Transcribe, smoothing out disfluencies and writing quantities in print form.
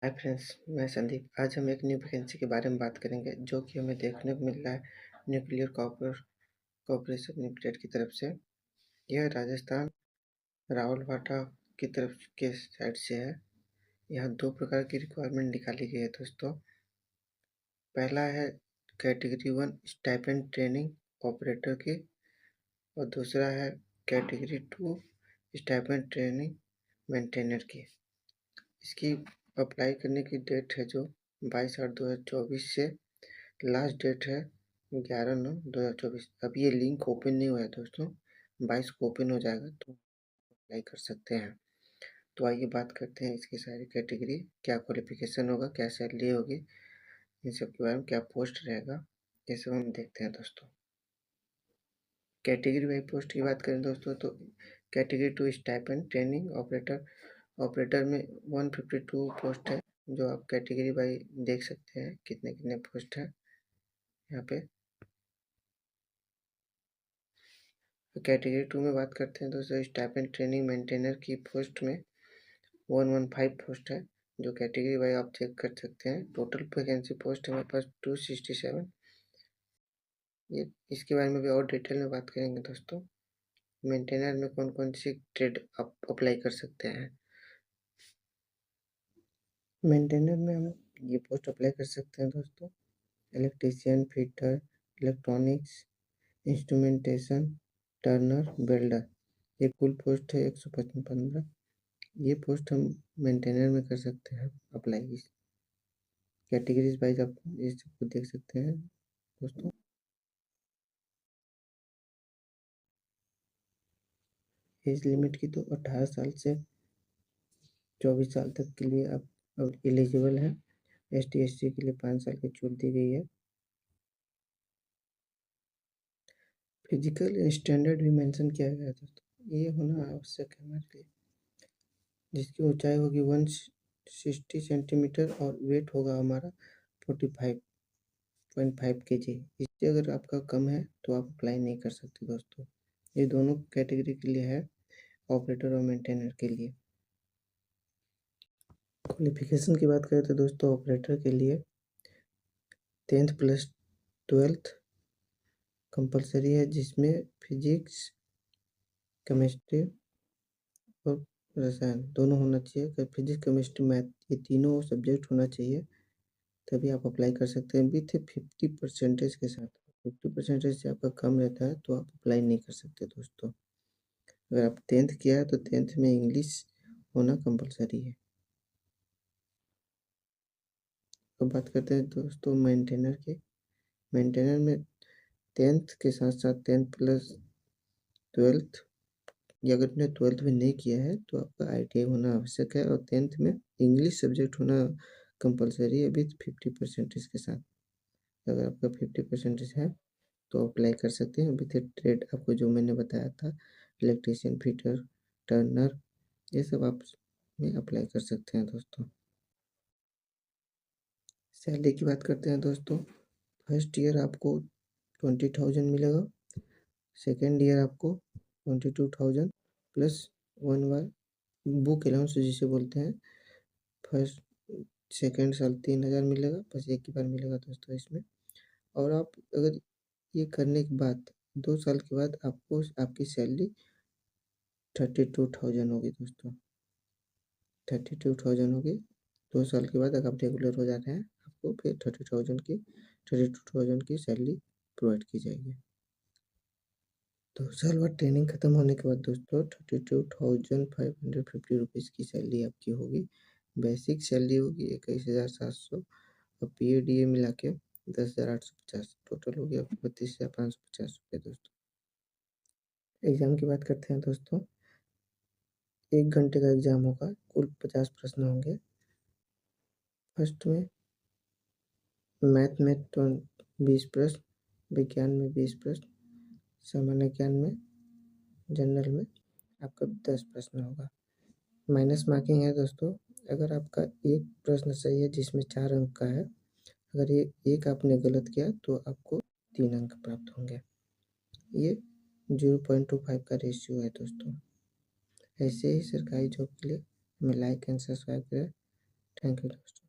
Hi friends, मैं संदीप। आज हम एक न्यू वैकेंसी के बारे में बात करेंगे जो कि हमें देखने को मिल रहा है न्यूक्लियर कॉर्पोरेशन लिमिटेड की तरफ से। यह राजस्थान रावलभाटा की तरफ के साइड से है। यहाँ दो प्रकार की रिक्वायरमेंट निकाली गई है दोस्तों। पहला है कैटेगरी 1 स्टाइपेंड ट्रेनिंग ऑपरेटर की और दूसरा है कैटेगरी 2 स्टाइपेंड ट्रेनिंग मेंटेनर की। इसकी अप्लाई करने की डेट है जो 22/8/2024 से लास्ट डेट है 11/9/2024। अब ये लिंक ओपन नहीं हुआ है दोस्तों, 22 को ओपन हो जाएगा तो अप्लाई कर सकते हैं। तो आइए बात करते हैं इसकी सारी कैटेगरी, क्या क्वालिफिकेशन होगा, क्या सैलरी होगी, इन सब के बारे में, क्या पोस्ट रहेगा, ये सब हम देखते हैं दोस्तों। कैटेगरी वाइज पोस्ट की बात करें दोस्तों तो कैटेगरी 2 स्टाइपेंड ट्रेनिंग ऑपरेटर में 152 पोस्ट है, जो आप कैटेगरी वाइज देख सकते हैं कितने कितने पोस्ट है यहाँ पे। कैटेगरी 2 में बात करते हैं दोस्तों, स्टाइपेंड ट्रेनिंग मेंटेनर की पोस्ट में 115 पोस्ट है, जो कैटेगरी वाइज आप चेक कर सकते हैं। टोटल वैकेंसी पोस्ट है हमारे पास 267। ये इसके बारे में भी और डिटेल में बात करेंगे दोस्तों। मेंटेनर में कौन कौन सी ट्रेड आप अप्लाई कर सकते हैं। मेंटेनर में हम ये पोस्ट अप्लाई कर सकते हैं दोस्तों, electrician, fitter, electronics, instrumentation, Turner, welder. ये कुल पोस्ट है 155। ये पोस्ट हम मेंटेनर में कर सकते हैं अप्लाई। इस कैटेगरीज वाइज आप इस सबको देख सकते हैं दोस्तों। एज लिमिट की तो 18 साल से 24 साल तक के लिए आप एलिजिबल हैं। ST SC के लिए 5 साल की छूट दी गई है। फिजिकल स्टैंडर्ड भी मेंशन किया गया है दोस्तों, ये होना आवश्यक है हमारे लिए, जिसकी ऊंचाई होगी 160 सेंटीमीटर और वेट होगा हमारा 45.5 kg। इससे अगर आपका कम है तो आप अप्लाई नहीं कर सकते दोस्तों। ये दोनों कैटेगरी के लिए है, ऑपरेटर और मेंटेनर के लिए। क्वालिफिकेशन की बात करें तो दोस्तों ऑपरेटर के लिए 10th + 12th कंपलसरी है, जिसमें फिजिक्स, केमिस्ट्री और रसायन दोनों होना चाहिए। अगर फिजिक्स, केमिस्ट्री, मैथ ये तीनों सब्जेक्ट होना चाहिए, तभी आप अप्लाई कर सकते हैं विथ 50% के साथ। 50% से आपका कम रहता है तो आप अप्लाई नहीं कर सकते दोस्तों। अगर आप 10th किया है तो 10th में इंग्लिश होना कंपलसरी है। अब बात करते हैं दोस्तों मेंटेनर के। मेंटेनर में 10th के साथ साथ 10th + 12th, या अगर आपने 12th में नहीं किया है तो आपका ITI होना आवश्यक है, और 10th में इंग्लिश सब्जेक्ट होना कंपलसरी है विथ 50% के साथ। अगर आपका 50% है तो अप्लाई कर सकते हैं विथ ट्रेड। आपको जो मैंने बताया था, इलेक्ट्रीशियन, फिटर, टर्नर, ये सब आप में अप्लाई कर सकते हैं दोस्तों। सैलरी की बात करते हैं दोस्तों। फर्स्ट ईयर आपको 20,000 मिलेगा। सेकेंड ईयर आपको 22,000 प्लस 1 बार बुक अलाउंस जिसे बोलते हैं। फर्स्ट सेकेंड साल 3,000 मिलेगा, बस एक ही बार मिलेगा दोस्तों इसमें। और आप अगर ये करने के बाद 2 साल के बाद आपको आपकी सैलरी 32,000 होगी दोस्तों। 32,000 होगी। 2 साल के बाद अगर आप रेगुलर हो जाते हैं आपको फिर 32,000 की सैलरी प्रोवाइड की जाएगी। 2 साल बाद ट्रेनिंग खत्म होने के बाद दोस्तों 32,550 रुपीज़ की सैलरी आपकी होगी। बेसिक सैलरी होगी 21,700 और PADA मिला के 10,850। टोटल हो गया 32,550 रुपये दोस्तों। एग्ज़ाम की बात करते हैं दोस्तों। 1 घंटे का एग्ज़ाम होगा, कुल 50 प्रश्न होंगे। फर्स्ट में मैथ में 20 प्रश्न, विज्ञान में 20 प्रश्न, सामान्य ज्ञान में, जनरल में आपका 10 प्रश्न होगा। माइनस मार्किंग है दोस्तों। अगर आपका एक प्रश्न सही है जिसमें 4 अंक का है, अगर ये एक आपने गलत किया तो आपको 3 अंक प्राप्त होंगे। ये 0.25 का रेशियो है दोस्तों। ऐसे ही सरकारी जॉब के लिए हमें लाइक एंड सब्सक्राइब करें। थैंक यू दोस्तों।